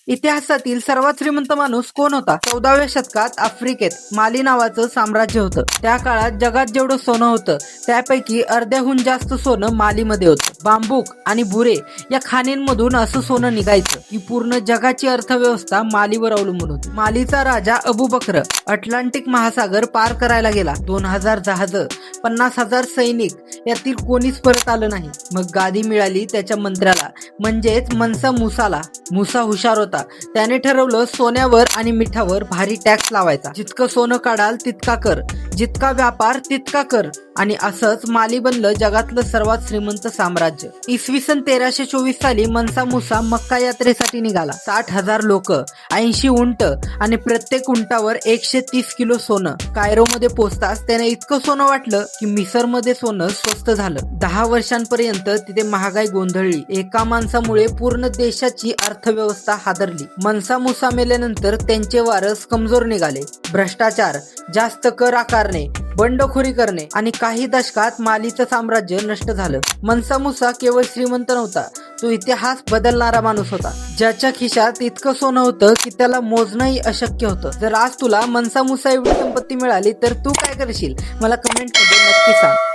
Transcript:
इतिहासातील सर्वात श्रीमंत माणूस कोण होता? 14व्या शतकात आफ्रिकेत माली नावाचं साम्राज्य होतं. त्या काळात जगात जेवढं सोनं होतं त्यापैकी अर्ध्याहून जास्त सोनं मालीमध्ये होतं. बांबूक आणि बुरे या खाणींमधून असं सोनं निघायचं की पूर्ण जगाची अर्थव्यवस्था मालीवर अवलंबून होती. मालीचा राजा अबू बक्र अटलांटिक महासागर पार करायला गेला. 2000 जहाजं, 50,000 सैनिक यातील कोणीच परत आलं नाही. मग गादी मिळाली त्याच्या मंत्र्याला, म्हणजेच मनसा मुसाला. मुसा हुशार होता. त्याने ठरवलं सोन्यावर आणि मिठावर भारी टॅक्स लावायचा. जितकं सोनं काढाल तितका कर, जितका व्यापार तितका कर. आणि असंच माली बनलं जगातलं सर्वात श्रीमंत साम्राज्य. इसवी सन 1324 साली मनसा मुसा मक्का यात्रेसाठी निघाला. 60,000 लोक, 80 उंट आणि प्रत्येक उंटावर 130 किलो सोनं. कायरोमध्ये पोहोचताच त्याने इतकं सोनं वाटलं की मिसरमध्ये सोनं स्वस्त झालं. 10 वर्षांपर्यंत तिथे महागाई गोंधळली. एका माणसामुळे पूर्ण देशाची अर्थव्यवस्था हादरली. मनसा मुसा मेल्यानंतर त्यांचे वारस कमजोर निघाले. भ्रष्टाचार, जास्त कर आकारणे, बंडखोरी करणे आणि काही दशकात मालीचं साम्राज्य नष्ट झालं. मनसा मुसा केवळ श्रीमंत नव्हता, तो इतिहास बदलणारा माणूस होता. ज्याच्या खिशात इतकं सोनं होतं की त्याला मोजणंही अशक्य होतं. जर आज तुला मनसा मुसा एवढी संपत्ती मिळाली तर तू काय करशील? मला कमेंटमध्ये नक्की सांग.